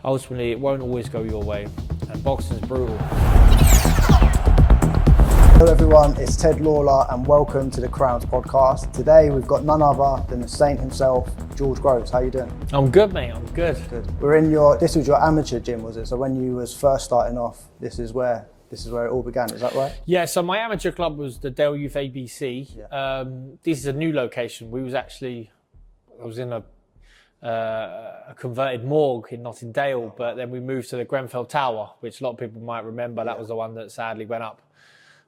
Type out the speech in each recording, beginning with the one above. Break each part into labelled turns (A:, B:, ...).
A: ultimately it won't always go your way, and boxing's brutal.
B: Hello everyone, it's Ted Lawlor and welcome to the Crowns podcast. Today we've got none other than the Saint himself, George Groves. How you doing?
A: I'm good, mate, I'm good.
B: We're in this was your amateur gym, was it? So when you was first starting off, this is where it all began, is that right?
A: Yeah, so my amateur club was the Dale Youth ABC.
B: Yeah.
A: This is a new location. I was in a converted morgue in Notting Dale, but then we moved to the Grenfell Tower, which a lot of people might remember. That was the one that sadly went up.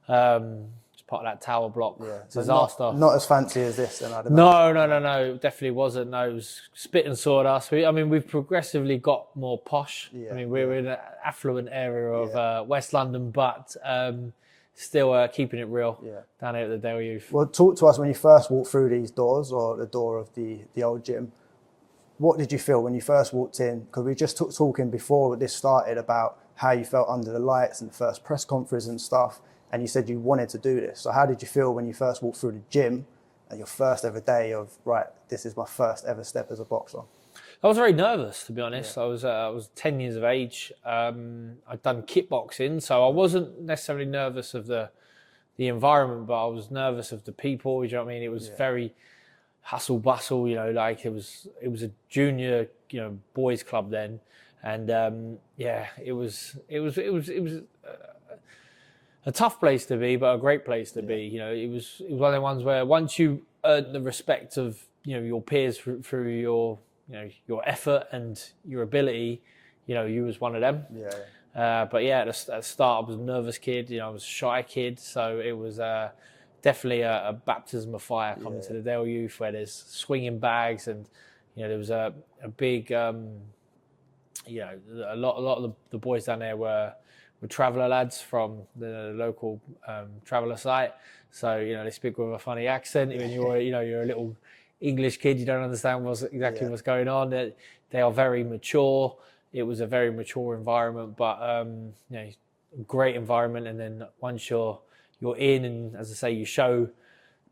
A: It's part of that tower block.
B: So
A: disaster.
B: Not as fancy as this, then I'd imagine.
A: No, definitely wasn't. No, it was spit and sawdust. We've progressively got more posh. We're in an affluent area of West London, but still keeping it real down here at the Dale Youth.
B: Well, talk to us when you first walked through these doors, or the door of the old gym. What did you feel when you first walked in? Because we just talking before this started about how you felt under the lights and the first press conference and stuff, and you said you wanted to do this. So how did you feel when you first walked through the gym and your first ever day of, right, this is my first ever step as a boxer?
A: I was very nervous, to be honest. I was 10 years of age. I'd done kickboxing, so I wasn't necessarily nervous of the environment, but I was nervous of the people. You know what I mean? It was very hustle bustle, like it was a junior, boys club then, and it was a tough place to be, but a great place to be. It was one of the ones where once you earn the respect of your peers through your your effort and your ability, you was one of them. But at the start I was a nervous kid. I was a shy kid, so it was definitely a baptism of fire coming to the Dale Youth, where there's swinging bags, and there was a big a lot of the boys down there were traveller lads from the local traveller site, so they speak with a funny accent. When you're a little English kid, you don't understand what's going on. They are very mature. It was a very mature environment, but great environment. And then once you're in, and as I say, you show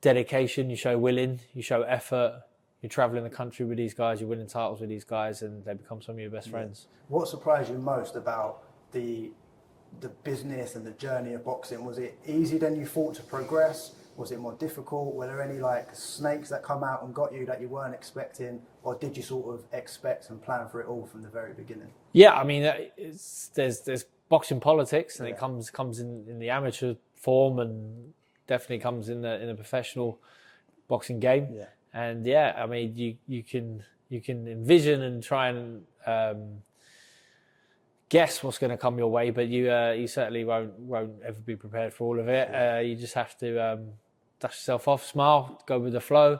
A: dedication, you show willing, you show effort, you're traveling the country with these guys, you're winning titles with these guys, and they become some of your best friends.
B: What surprised you most about the business and the journey of boxing? Was it easier than you thought to progress? Was it more difficult? Were there any snakes that come out and got you that you weren't expecting, or did you sort of expect and plan for it all from the very beginning?
A: Yeah, there's boxing politics, and it comes in the amateur form, and definitely comes in the professional boxing game. And you can envision and try and guess what's going to come your way, but you certainly won't ever be prepared for all of it. You just have to dust yourself off, smile, go with the flow,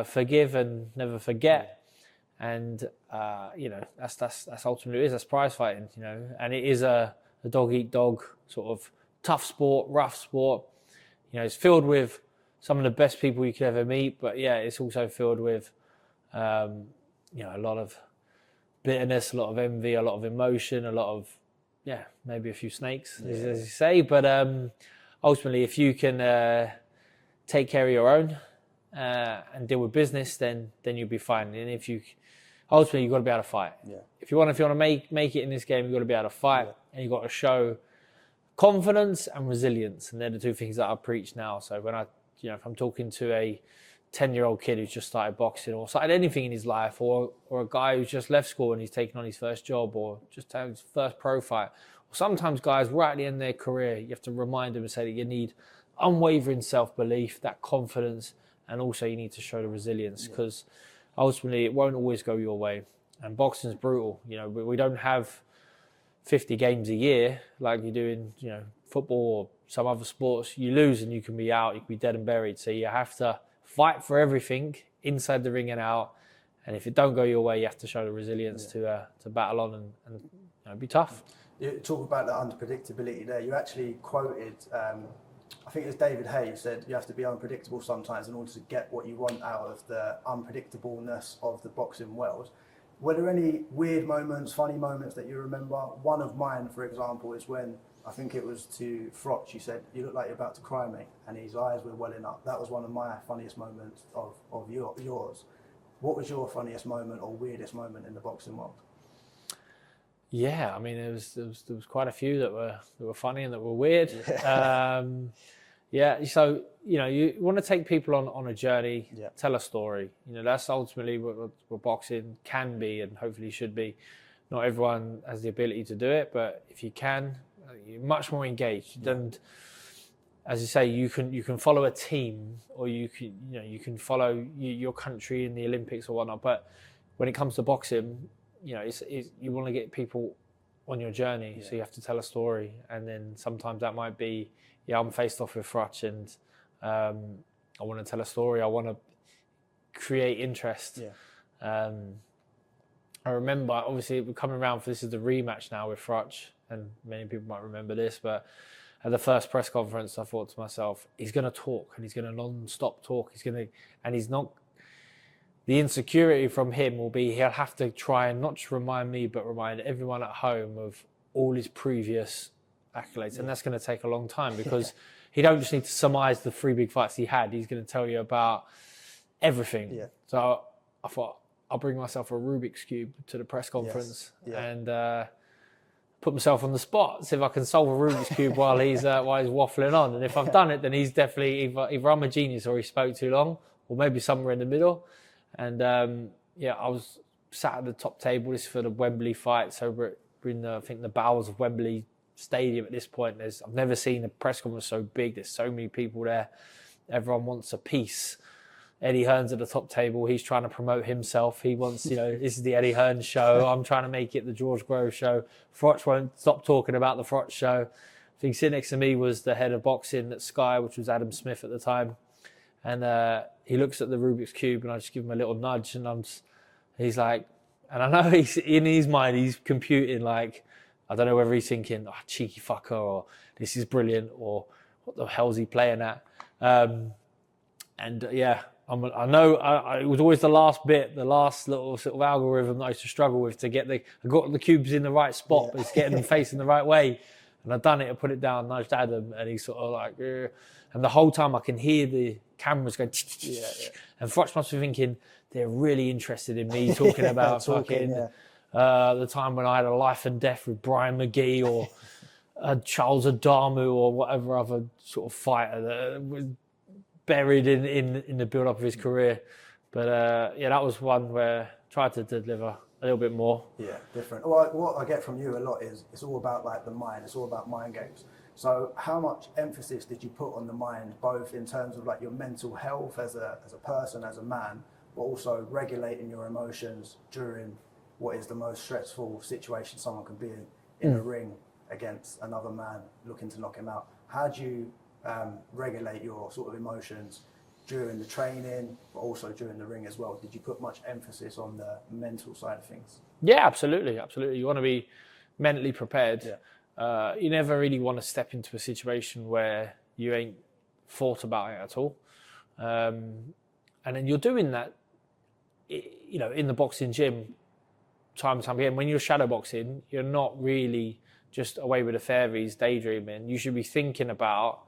A: forgive and never forget. And that's ultimately it is. That's prize fighting, and it is a dog eat dog sort of tough sport, rough sport. It's filled with some of the best people you could ever meet, but it's also filled with a lot of bitterness, a lot of envy, a lot of emotion, a lot of maybe a few snakes, as you say. But ultimately, if you can take care of your own and deal with business, then you'll be fine. And ultimately you've got to be able to fight. If you want to make it in this game, you've got to be able to fight, and you've got to show confidence and resilience, and they're the two things that I preach now. So when if I'm talking to a 10-year-old kid who's just started boxing, or started anything in his life, or a guy who's just left school and he's taken on his first job, or just had his first pro fight, or sometimes guys right at the end of their career, you have to remind them and say that you need unwavering self-belief, that confidence, and also you need to show the resilience, because ultimately it won't always go your way, and boxing's brutal. We don't have 50 games a year like you do in football or some other sports. You lose and you can be out, you can be dead and buried. So you have to fight for everything inside the ring and out. And if it don't go your way, you have to show the resilience to battle on and be tough.
B: You talk about the unpredictability there. You actually quoted, I think it was David Hayes said, you have to be unpredictable sometimes in order to get what you want out of the unpredictableness of the boxing world. Were there any weird moments, funny moments that you remember? One of mine, for example, is when, I think it was to Frotch, you said, you look like you're about to cry, mate, and his eyes were welling up. That was one of my funniest moments of yours. What was your funniest moment or weirdest moment in the boxing world?
A: Yeah, I mean, there was quite a few that were funny and that were weird. Yeah. So you want to take people on a journey, tell a story. That's ultimately what boxing can be and hopefully should be. Not everyone has the ability to do it, but if you can, you're much more engaged. And as you say, you can follow a team, or you can follow your country in the Olympics or whatnot. But when it comes to boxing, you want to get people on your journey, so you have to tell a story, and then sometimes that might be, I'm faced off with Frotch, and I want to tell a story. I want to create interest. I remember, obviously, we're coming around for this is the rematch now with Frotch, and many people might remember this, but at the first press conference, I thought to myself, he's going to talk, and he's going to non-stop talk. And he's not. The insecurity from him will be he'll have to try and not just remind me, but remind everyone at home of all his previous accolades. And that's going to take a long time, because he don't just need to surmise the 3 big fights he had. He's going to tell you about everything. So I thought, I'll bring myself a Rubik's Cube to the press conference and put myself on the spot, see if I can solve a Rubik's Cube while he's waffling on. And if I've done it, then he's definitely either I'm a genius or he spoke too long, or maybe somewhere in the middle. And I was sat at the top table. This is for the Wembley fight, so we're in I think the bowels of Wembley Stadium at this point. I've never seen a press conference so big. There's so many people there. Everyone wants a piece. Eddie Hearn's at the top table. He's trying to promote himself. He wants, this is the Eddie Hearn show. I'm trying to make it the George Grove show. Frotch won't stop talking about the Frotch show. I think sitting next to me was the head of boxing at Sky, which was Adam Smith at the time. And he looks at the Rubik's Cube, and I just give him a little nudge, and he's like, and I know he's in his mind, he's computing like, I don't know whether he's thinking, cheeky fucker, or this is brilliant, or what the hell's he playing at? I know it was always the last bit, the last little sort of algorithm that I used to struggle with to get I got the cubes in the right spot, but it's getting them facing the right way. And I'd done it, I put it down, nudged Adam, and he's sort of like, Ugh. And the whole time I can hear the cameras going, and Frotch must be thinking, they're really interested in me talking about the time when I had a life and death with Brian McGee or Charles Adamu or whatever other sort of fighter that was buried in the build-up of his career. But that was one where I tried to deliver a little bit more.
B: Yeah, different. Well, what I get from you a lot is it's all about like the mind. It's all about mind games. So how much emphasis did you put on the mind, both in terms of like your mental health as a person, as a man, but also regulating your emotions during what is the most stressful situation someone can be in a ring against another man looking to knock him out? How do you regulate your sort of emotions during the training, but also during the ring as well? Did you put much emphasis on the mental side of things?
A: Yeah, absolutely. You want to be mentally prepared. You never really want to step into a situation where you ain't thought about it at all. And then you're doing that, in the boxing gym, time and time again. When you're shadow boxing, you're not really just away with the fairies daydreaming. You should be thinking about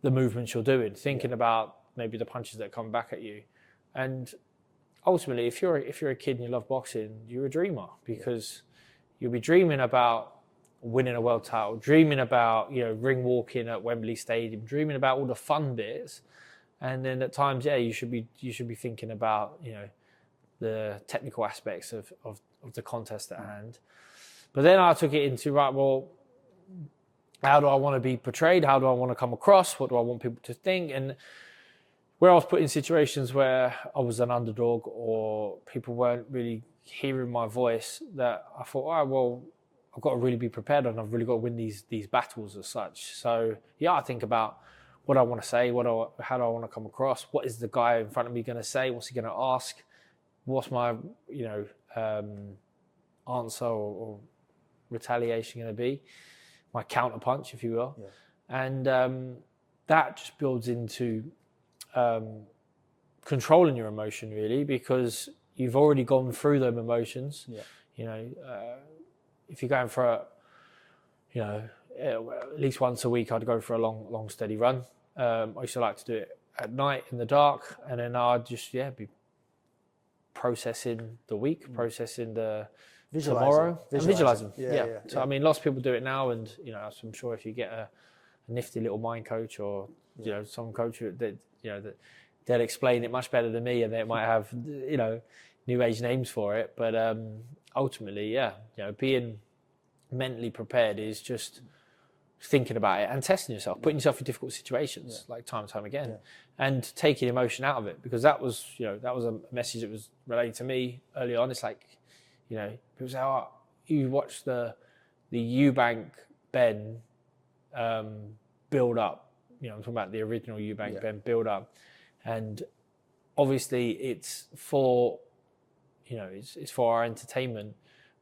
A: the movements you're doing, thinking about maybe the punches that come back at you. And ultimately, if you're a kid and you love boxing, you're a dreamer, because you'll be dreaming about winning a world title, dreaming about ring walking at Wembley Stadium, dreaming about all the fun bits. And then at times, you should be thinking about the technical aspects of the contest at hand. But then I took it into, right, well, how do I want to be portrayed? How do I want to come across? What do I want people to think? And where I was put in situations where I was an underdog or people weren't really hearing my voice, that I thought, all right, well, I've got to really be prepared, and I've really got to win these battles as such. So I think about what I want to say, how do I want to come across? What is the guy in front of me going to say? What's he going to ask? What's my answer or retaliation going to be? My counter punch, if you will. And that just builds into controlling your emotion, really, because you've already gone through those emotions. If you're going for at least once a week, I'd go for a long steady run. I used to like to do it at night in the dark, and then I'd just be processing the week, processing the tomorrow and visualize them.
B: Yeah.
A: So I mean, lots of people do it now, and you know, I'm sure if you get a nifty little mind coach or you know some coach that you know that they'll explain it much better than me, and they might have you know new age names for it. But ultimately, you know, being mentally prepared is just thinking about it and testing yourself, putting yourself in difficult situations like time and time again, and taking emotion out of it, because that was a message that was relayed to me early on. It's like, you know, people say, "Oh, you watched the Eubank Benn build up." You know, I'm talking about the original Eubank Benn build up, and obviously it's for, you know, it's for our entertainment.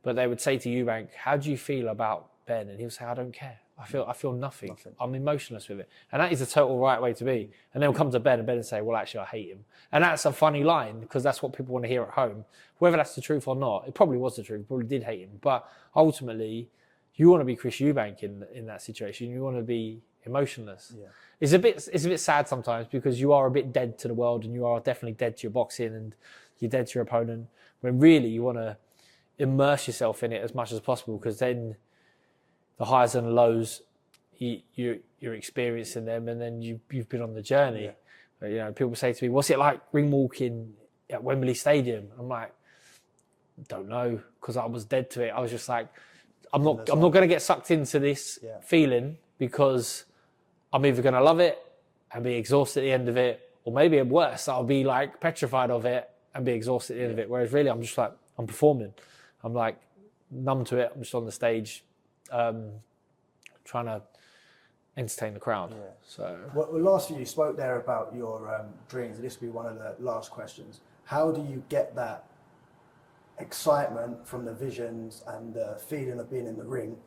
A: But they would say to Eubank, "How do you feel about Ben?" And he'll say, "I don't care. I feel nothing. I'm emotionless with it." And that is the total right way to be. And then we'll come to Ben and say, "Well, actually, I hate him." And that's a funny line, because that's what people want to hear at home. Whether that's the truth or not, it probably was the truth. Probably did hate him. But ultimately, you want to be Chris Eubank in that situation. You want to be emotionless. Yeah. It's a bit sad sometimes, because you are a bit dead to the world, and you are definitely dead to your boxing, and you're dead to your opponent. When really you want to immerse yourself in it as much as possible, because then the highs and lows, you're experiencing them, and then you've been on the journey. Yeah. But, you know, people say to me, "What's it like ring walking at Wembley Stadium?" I'm like, "Don't know," because I was dead to it. I was just like, I'm not going to get sucked into this feeling, because I'm either going to love it and be exhausted at the end of it, or maybe worse, I'll be like petrified of it and be exhausted at the end of it. Whereas really, I'm just like, I'm performing. I'm like numb to it. I'm just on the stage, trying to entertain the crowd. Yeah. So,
B: well, last year you spoke there about your dreams. This will be one of the last questions. How do you get that excitement from the visions and the feeling of being in the ring?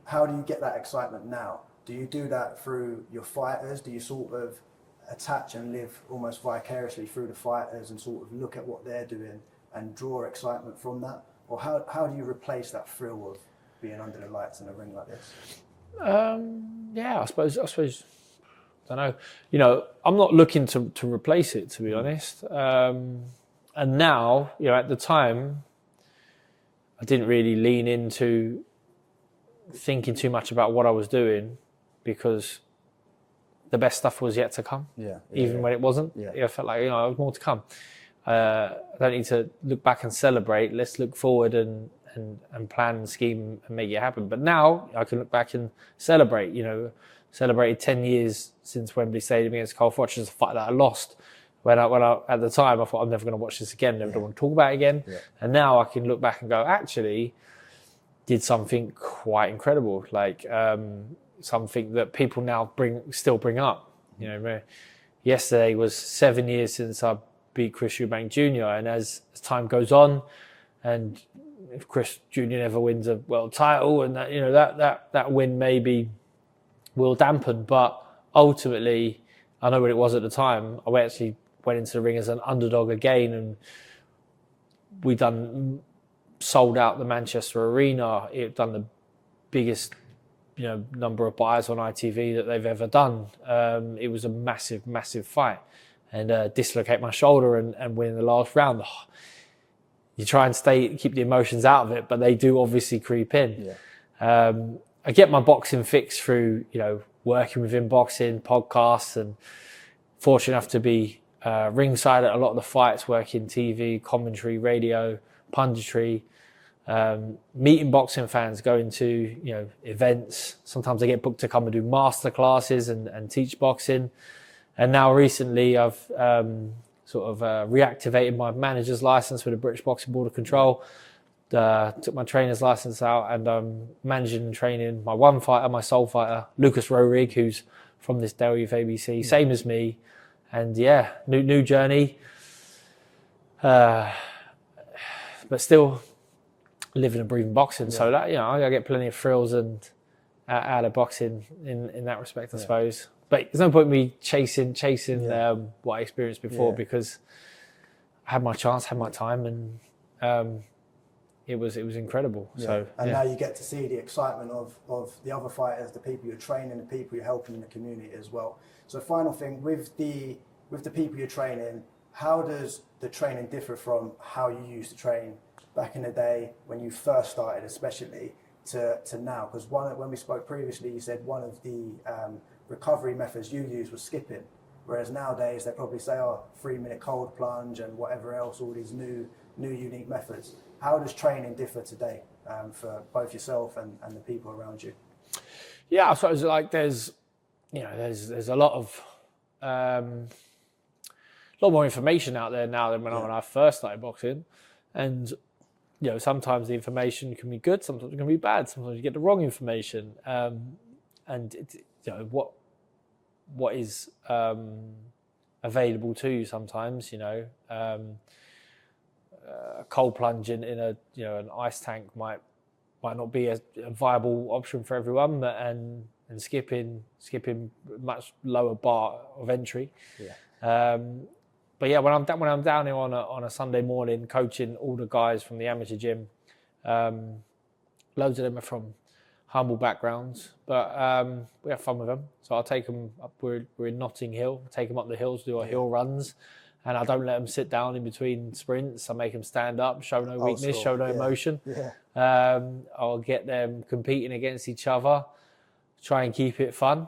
B: How do you get that excitement now? Do you do that through your fighters? Do you sort of attach and live almost vicariously through the fighters and sort of look at what they're doing and draw excitement from that? Or how do you replace that thrill of being under the lights in a ring like this?
A: I suppose, I don't know. You know, I'm not looking to replace it, to be honest. And now, you know, at the time, I didn't really lean into thinking too much about what I was doing, because the best stuff was yet to come. Even when it wasn't. I felt like, you know, there was more to come. I don't need to look back and celebrate. Let's look forward and plan and scheme and make it happen. But now I can look back and celebrate. You know, celebrated 10 years since Wembley Stadium against Carl Froch, a fight that I lost. When I at the time I thought, I'm never going to watch this again. Never want to talk about it again. And now I can look back and go, actually, did something quite incredible. Like something that people now still bring up. You know, yesterday was 7 years since I beat Chris Eubank Jr. And as time goes on, and if Chris Jr. never wins a world title, and that, you know, that win maybe will dampen, but ultimately, I know what it was at the time. I actually went into the ring as an underdog again, and we sold out the Manchester Arena. It done the biggest, you know, number of buys on ITV that they've ever done. It was a massive, massive fight, and dislocate my shoulder and win the last round. You try and keep the emotions out of it, but they do obviously creep in. I get my boxing fix through, you know, working within boxing, podcasts, and fortunate enough to be ringside at a lot of the fights, working TV, commentary, radio, punditry, meeting boxing fans, going to, you know, events. Sometimes I get booked to come and do master classes and teach boxing. And now recently I've reactivated my manager's license with the British Boxing Board of Control. Took my trainer's license out, and I'm managing and training my one fighter, my sole fighter, Lucas Rowerig, who's from this Del Youth ABC, same as me. And yeah, new journey. But still living and breathing boxing. So that, you know, I get plenty of thrills and out of boxing in that respect, I suppose. But there's no point in me chasing what I experienced before, because I had my chance, had my time, and it was incredible. So
B: now you get to see the excitement of the other fighters, the people you're training, the people you're helping in the community as well. So final thing, with the people you're training, how does the training differ from how you used to train back in the day when you first started, especially to now? Because when we spoke previously, you said one of the recovery methods you used was skipping, whereas nowadays they probably say, 3-minute cold plunge and whatever else, all these new unique methods. How does training differ today for both yourself and the people around you?
A: Yeah, I suppose like there's a lot of a lot more information out there now than when I first started boxing, and sometimes the information can be good, sometimes it can be bad, sometimes you get the wrong information, and what is available to you sometimes. A cold plunge in an ice tank might not be a viable option for everyone, and skipping much lower bar of entry. But yeah, when I'm down here on a Sunday morning coaching all the guys from the amateur gym, loads of them are from humble backgrounds, but we have fun with them. So I'll take them up. We're in Notting Hill. Take them up the hills, do our hill runs, and I don't let them sit down in between sprints. I make them stand up, show no weakness, show no emotion. I'll get them competing against each other, try and keep it fun.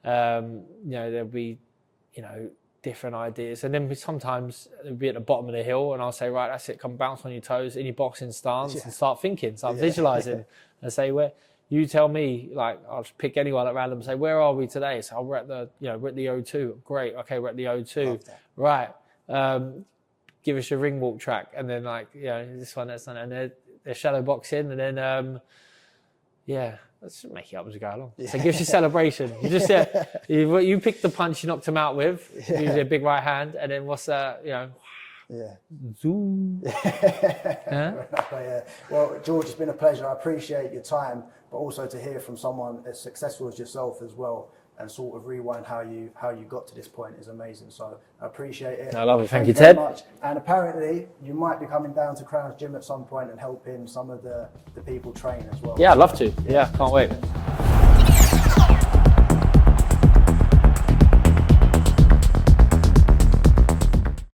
A: There'll be, different ideas. And then sometimes it'll be at the bottom of the hill and I'll say, right, that's it, come bounce on your toes in your boxing stance and start thinking, start visualizing and say, where you tell me, like, I'll just pick anyone at random and say, where are we today? So we're at the O2. Great. Okay, we're at the O2. Right. Give us your ring walk track. And then this one, that's one. And they're shadow boxing. And then, let's make it up as we go along. So give us your celebration. You just you pick the punch you knocked him out with, usually a big right hand, and then what's zoom.
B: Well, George, it's been a pleasure. I appreciate your time, but also to hear from someone as successful as yourself as well, and sort of rewind how you got to this point is amazing. So I appreciate it.
A: I love it. Thank you,
B: very
A: Ted.
B: much. And apparently you might be coming down to Crowns Gym at some point and helping some of the people train as well.
A: Yeah, I'd love to. Yeah, can't wait.